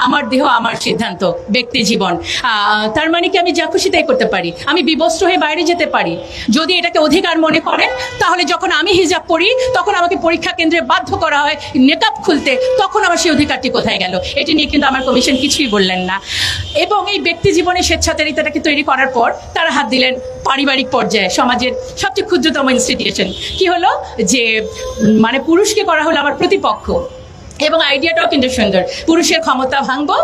আমার দেহ আমার সিদ্ধান্ত, ব্যক্তি জীবন। তার মানে কি আমি যা খুশি তাই করতে পারি, আমি বিবস্ত্র হয়ে বাইরে যেতে পারি। যদি এটাকে অধিকার মনে করেন, তাহলে যখন আমি হিজাব পরি তখন আমাকে পরীক্ষা কেন্দ্রে বাধ্য করা হয় নেকাব খুলতে, তখন আমার সেই অধিকারটি কোথায় গেল? এটি নিয়ে কিন্তু আমার কমিশন কিছুই বললেন না। এবং এই ব্যক্তি জীবনে স্বেচ্ছাচারিতাটাকে তৈরি করার পর তারা হাত দিলেন পারিবারিক পর্যায়ে, সমাজের সবচেয়ে ক্ষুদ্রতম ইনস্টিটিউশন। কি হলো যে মানে পুরুষকে করা হলো আমার প্রতিপক্ষ। এবং আইডিয়াটাও কিন্তু সুন্দর, পুরুষের ক্ষমতা ভাঙবো,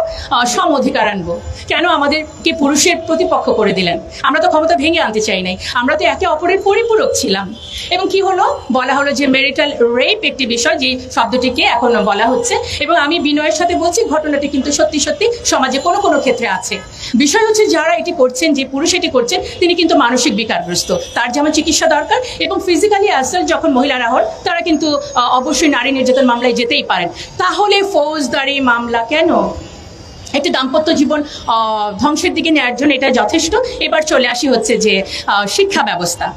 সম অধিকার আনবো। কেন আমাদেরকে পুরুষের প্রতিপক্ষ করে দিলেন? আমরা তো ক্ষমতা ভেঙে আনতে চাই নাই, আমরা তো একে অপরের পরিপূরক ছিলাম। এবং কি হলো, বলা হলো যে ম্যারিটাল রেপ একটি বিষয়, যে শব্দটিকে এখন বলা হচ্ছে। এবং আমি বিনয়ের সাথে বলছি, ঘটনাটি কিন্তু সত্যি সত্যি সমাজে কোনো কোনো ক্ষেত্রে আছে। বিষয় হচ্ছে যারা এটি করছেন, যে পুরুষ এটি করছেন, তিনি কিন্তু মানসিক বিকারগ্রস্ত, তার যেমন চিকিৎসা দরকার। এবং ফিজিক্যালি অ্যাসাল্ট যখন মহিলারা হন, তারা কিন্তু অবশ্যই নারী নির্যাতন মামলায় যেতেই পারেন। তাহলে ফৌজদারি মামলা কেন? একটি দাম্পত্য জীবন ধ্বংসের দিকে নেওয়ার জন্য এটা যথেষ্ট। এবার চলে আসি হচ্ছে যে শিক্ষা ব্যবস্থা।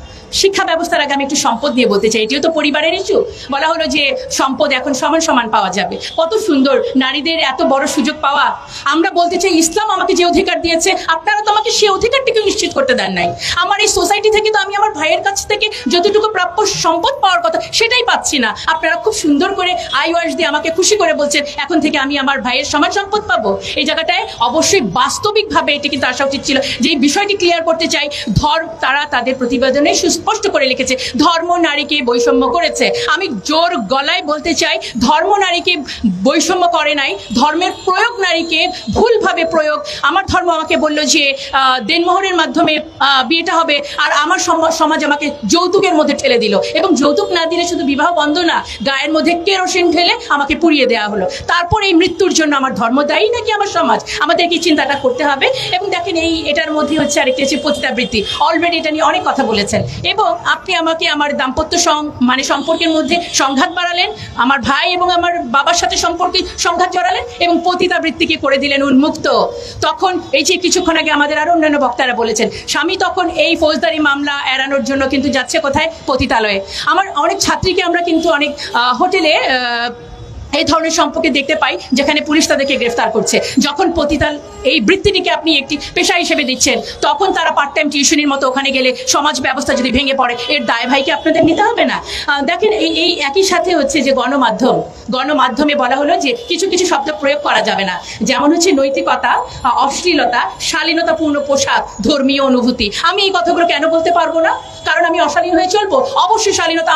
শিক্ষা ব্যবস্থার আগে আমি একটু সম্পদ নিয়ে বলতে চাই, এটিও তো পরিবারের ইস্যু। বলা হলো যে সম্পদ এখন সমান সমান পাওয়া যাবে। কত সুন্দর নারীদের এত বড় সুযোগ পাওয়া। আমরা বলতে চাই, ইসলাম আমাকে যে অধিকার দিয়েছে, আপনারা তো আমাকে সেই অধিকারটিকে নিশ্চিত করতে দেন নাই। আমার এই সোসাইটি থেকে তো আমি আমার ভাইয়ের কাছ থেকে যতটুকু প্রাপ্য সম্পদ পাওয়ার কথা, সেটাই পাচ্ছি না। আপনারা খুব সুন্দর করে আইওয়াস দিয়ে আমাকে খুশি করে বলছেন, এখন থেকে আমি আমার ভাইয়ের সমান সম্পদ পাবো। এই জায়গাটায় অবশ্যই বাস্তবিকভাবে এটি কিন্তু আসা উচিত ছিল। যে বিষয়টি ক্লিয়ার করতে চাই, তারা তাদের প্রতিবেদনে স্পষ্ট করে লিখেছে, ধর্ম নারীকে বৈষম্য করেছে। আমি জোর গলায় বলতে চাই, ধর্ম নারীকে বৈষম্য করে নাই, ধর্মের প্রয়োগ নারীকে ভুলভাবে প্রয়োগ। আমার ধর্ম আমাকে বললো যে দেনমোহরের মাধ্যমে বিয়েটা হবে, আর আমার সমাজ আমাকে যৌতুকের মধ্যে ঠেলে দিল। এবং যৌতুক না দিলে শুধু বিবাহ বন্ধ না, গায়ের মধ্যে কেরোসিন ঢেলে আমাকে পুড়িয়ে দেওয়া হলো। তারপর এই মৃত্যুর জন্য আমার ধর্ম দায়ী নাকি আমার সমাজ? আমাদেরকে চিন্তাটা করতে হবে। এবং দেখেন, এটার মধ্যে হচ্ছে আরেকটি হচ্ছে পতিতাবৃত্তি। অলরেডি এটা নিয়ে অনেক কথা বলেছেন। এবং আপনি আমাকে আমার দাম্পত্য সম্পর্কের মধ্যে সংঘাত বাড়ালেন, আমার ভাই এবং আমার বাবার সাথে সম্পর্কে সংঘাত জড়ালেন, এবং পতিতাবৃত্তিকে করে দিলেন উন্মুক্ত। তখন এই যে কিছুক্ষণ আগে আমাদের আরো অন্যান্য বক্তারা বলেছেন, স্বামী তখন এই ফৌজদারি মামলা এড়ানোর জন্য কিন্তু যাচ্ছে কোথায়? পতিতালয়ে। আমার অনেক ছাত্রীকে আমরা কিন্তু অনেক হোটেলে এই ধরনের সম্পর্কে দেখতে পাই, যেখানে পুলিশ তাদেরকে গ্রেফতার করছে। যখন পতিতাল এই বৃত্তিটিকে আপনি একটি পেশা হিসেবে দিচ্ছেন, তখন তারা পার্ট টাইম টিউশনির মতো ওখানে গেলে সমাজ ব্যবস্থা যদি ভেঙে পড়ে, এর দায় ভাইকে আপনাদের নিতে হবে না? দেখেন, এই একই সাথে হচ্ছে যে গণমাধ্যমে বলা হলো যে কিছু কিছু শব্দ প্রয়োগ করা যাবে না, যেমন হচ্ছে নৈতিকতা, অশ্লীলতা, শালীনতাপূর্ণ পোশাক, ধর্মীয় অনুভূতি। আমি এই কথাগুলো কেন বলতে পারবো না? কারণ আমি অশালীন হয়ে চলবো? অবশ্যই শালীনতা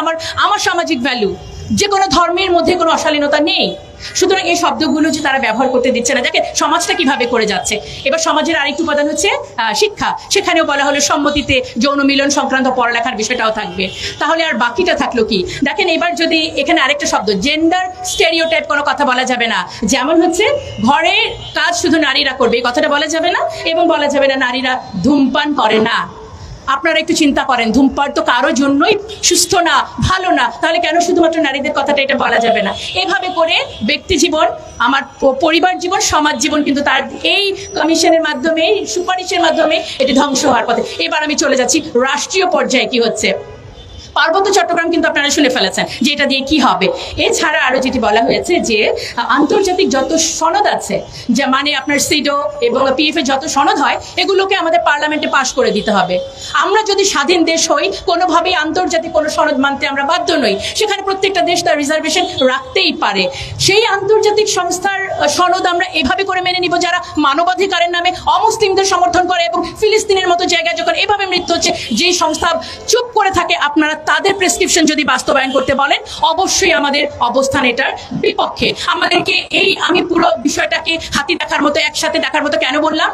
আমার সামাজিক ভ্যালু। যে কোনো ধর্মের মধ্যে কোনো অশালীনতা নেই। সুতরাং এই শব্দগুলো যে তারা ব্যবহার করতে দিচ্ছে না, দেখেন সমাজটা কিভাবে করে যাচ্ছে। এবার সমাজের আরেকটু উপাদান হচ্ছে শিক্ষা। সেখানেও বলা হলো সম্মতিতে যৌন মিলন সংক্রান্ত পড়ালেখার বিষয়টাও থাকবে। তাহলে আর বাকিটা থাকলো কি? দেখেন, এবার যদি এখানে আরেকটা শব্দ, জেন্ডার স্টেরিওটাইপ, কোনো কথা বলা যাবে না। যেমন হচ্ছে ঘরের কাজ শুধু নারীরা করবে, এই কথাটা বলা যাবে না। এবং বলা যাবে না নারীরা ধূমপান করে না। আপনারা একটু চিন্তা করেন, ধূমপান তো কারোর জন্যই সুস্থ না, ভালো না, তাহলে কেন শুধুমাত্র নারীদের কথাটা এটা বলা যাবে না? এভাবে করে ব্যক্তি জীবন, আমার পরিবার জীবন, সমাজ জীবন কিন্তু তার এই কমিশনের মাধ্যমে, সুপারিশের মাধ্যমে এটি ধ্বংস হওয়ার পথে। এবার আমি চলে যাচ্ছি রাষ্ট্রীয় পর্যায়ে কি হচ্ছে। পার্বত্য চট্টগ্রাম কিন্তু আপনারা শুনে ফেলেছেন যে এটা দিয়ে কি হবে। এছাড়া আরো যেটি বলা হয়েছে যে আন্তর্জাতিক যত সনদ আছে, যা মানে আপনার সিডো এবং পিএফ এর যত সনদ হয়, এগুলোকে আমাদের পার্লামেন্টে পাশ করে দিতে হবে। আমরা যদি স্বাধীন দেশ হই, কোনোভাবেই আন্তর্জাতিক কোনো সনদ মানতে আমরা বাধ্য নই। সেখানে প্রত্যেকটা দেশ তার রিজার্ভেশন রাখতেই পারে। সেই আন্তর্জাতিক সংস্থার সনদ আমরা এভাবে করে মেনে নিব, যারা মানবাধিকারের নামে অমুসলিমদের সমর্থন করে এবং ফিলিস্তিনের মতো জায়গায় যখন এভাবে মৃত্যু হচ্ছে, যেই সংস্থা চুপ করে থাকে, আপনারা তাদের প্রেসক্রিপশন যদি বাস্তবায়ন করতে বলেন, অবশ্যই আমাদের অবস্থান এটার বিপক্ষে। আমাদেরকে আমি পুরো বিষয়টাকে হাতি দেখার মতো, একসাথে দেখার মতো কেন বললাম?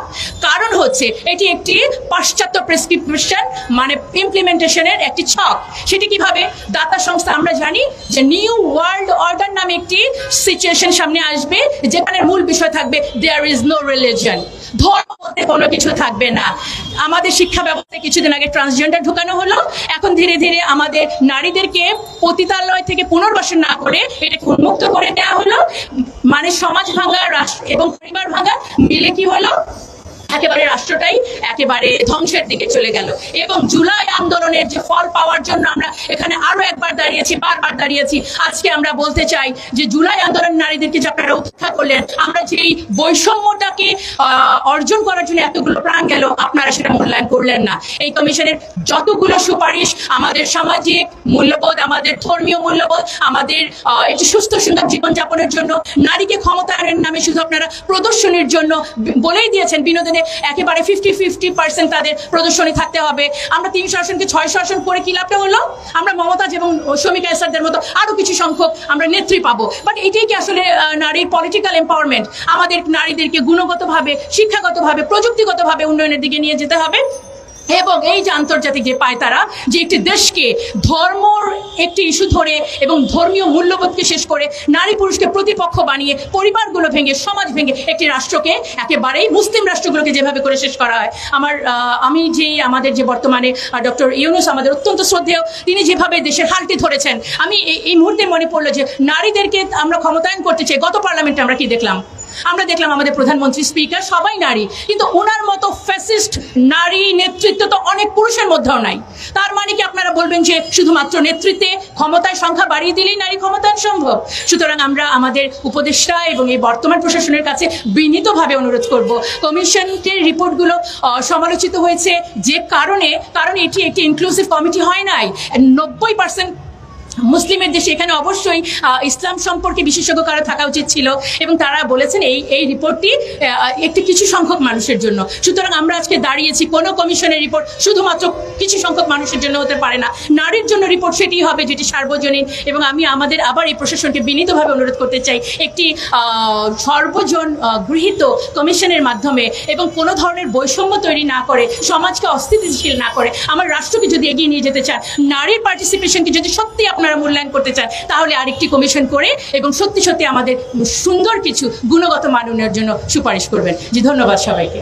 কারণ হচ্ছে এটি একটি পাশ্চাত্য প্রেসক্রিপশন, মানে ইমপ্লিমেন্টেশনের একটি ছক। সেটি কিভাবে? দাতা সংস্থা, আমরা জানি যে নিউ ওয়ার্ল্ড অর্ডার নামে একটি সিচুয়েশন সামনে আসবে, যেখানে মূল বিষয় থাকবে দেয়ার ইজ নো রিলিজন, ধর্ম বলতে কোনো কিছু থাকবে না। আমাদের শিক্ষা ব্যবস্থায় কিছুদিন আগে ট্রান্সজেন্ডার ঢুকানো হলো, এখন ধীরে ধীরে আমাদের নারীদেরকে পতিতালয় থেকে পুনর্বাসন না করে এটাকে উন্মুক্ত করে দেওয়া হলো। মানে সমাজ ভাঙা, রাষ্ট্র এবং পরিবার ভাঙা মিলে কি হলো? একেবারে রাষ্ট্রটাই একেবারে ধ্বংসের দিকে চলে গেল। এবং জুলাই আন্দোলনের যে ফল পাওয়ার জন্য আমরা এখানে আরো একবার দাঁড়িয়েছি, বারবার দাঁড়িয়েছি। আজকে আমরা বলতে চাই যে জুলাই আন্দোলন নারীদেরকে যে আপনারা উপেক্ষা করলেন, আমরা যে এই বৈষম্যটাকে অর্জন করার জন্য এতগুলো প্রাণ গেল, আপনারা সেটা মূল্যায়ন করলেন না। এই কমিশনের যতগুলো সুপারিশ আমাদের সামাজিক মূল্যবোধ, আমাদের ধর্মীয় মূল্যবোধ, আমাদের একটি সুস্থ সুন্দর জীবনযাপনের জন্য, নারীকে ক্ষমতায়নের নামে শুধু আপনারা প্রদর্শনীর জন্য বলেই দিয়েছেন, বিনোদনে একেবারে 50-50% তাদের প্রদর্শনী থাকতে হবে। আমরা 300 আসনকে 600 আসন করে কি লাভটা হলো? আমরা মমতাজ এবং শমিকা এসারদের মতো আরো কিছু সংখ্যক আমরা নেত্রী পাবো। বাট এটাই কি আসলে নারীর পলিটিক্যাল এম্পাওয়ারমেন্ট? আমাদের নারীদেরকে গুণগতভাবে, শিক্ষাগতভাবে, প্রযুক্তিগতভাবে উন্নয়নের দিকে নিয়ে যেতে হবে। এবং এই যে আন্তর্জাতিক যে পায়তারা, যে একটি দেশকে ধর্মর একটি ইস্যু ধরে এবং ধর্মীয় মূল্যবোধকে শেষ করে নারী পুরুষকে প্রতিপক্ষ বানিয়ে, পরিবারগুলো ভেঙে, সমাজ ভেঙে একটি রাষ্ট্রকে একেবারেই মুসলিম রাষ্ট্রগুলোকে যেভাবে করে শেষ করা হয়, আমি যে আমাদের যে বর্তমানে ডক্টর ইউনূস আমাদের অত্যন্ত শ্রদ্ধেয়, তিনি যেভাবে দেশের হালটি ধরেছেন, আমি এই মুহূর্তে মনে পড়লো যে নারীদেরকে আমরা ক্ষমতায়ন করতে চাই। গত পার্লামেন্টে আমরা কি দেখলাম? আমরা দেখলাম আমাদের প্রধানমন্ত্রী, স্পিকার সবাই নারী, কিন্তু ওনার মতো ফ্যাসিস্ট নারী নেতৃত্ব তো অনেক পুরুষের মধ্যেও নাই। তার মানে কি আপনারা বলবেন যে শুধুমাত্র নেতৃত্বে, ক্ষমতায় সংখ্যা বাড়িয়ে দিলেই নারী ক্ষমতায়ন সম্ভব? সুতরাং আমরা আমাদের উপদেষ্টা এবং এই বর্তমান প্রশাসনের কাছে বিনীতভাবে অনুরোধ করব, কমিশনের রিপোর্টগুলো সমালোচিত হয়েছে যে কারণ এটি একটি ইনক্লুসিভ কমিটি হয় নাই। 90% মুসলিমের দেশে, এখানে অবশ্যই ইসলাম সম্পর্কে বিশেষজ্ঞ কারো থাকা উচিত ছিল, এবং তারা বলেছেন এই রিপোর্টটি একটি কিছু সংখ্যক মানুষের জন্য। সুতরাং আমরা আজকে দাঁড়িয়েছি, কোনো কমিশনের রিপোর্ট শুধুমাত্র কিছু সংখ্যক মানুষের জন্য হতে পারে না, নারীর জন্য রিপোর্ট সেটি হবে যেটি সার্বজনীন। এবং আমি আমাদের আবার এই প্রশাসনকে বিনীতভাবে অনুরোধ করতে চাই, একটি সর্বজন গৃহীত কমিশনের মাধ্যমে এবং কোনো ধরনের বৈষম্য তৈরি না করে, সমাজকে অস্থিতিশীল না করে, আমার রাষ্ট্রকে যদি এগিয়ে নিয়ে যেতে চান, নারীর পার্টিসিপেশনকে যদি সত্যি আপনারা মূল্যায়ন করতে চান, তাহলে আরেকটি কমিশন করে এবং সত্যি সত্যি আমাদের সুন্দর কিছু গুণগত মান উন্নয়নের জন্য সুপারিশ করবেন। জি, ধন্যবাদ সবাইকে।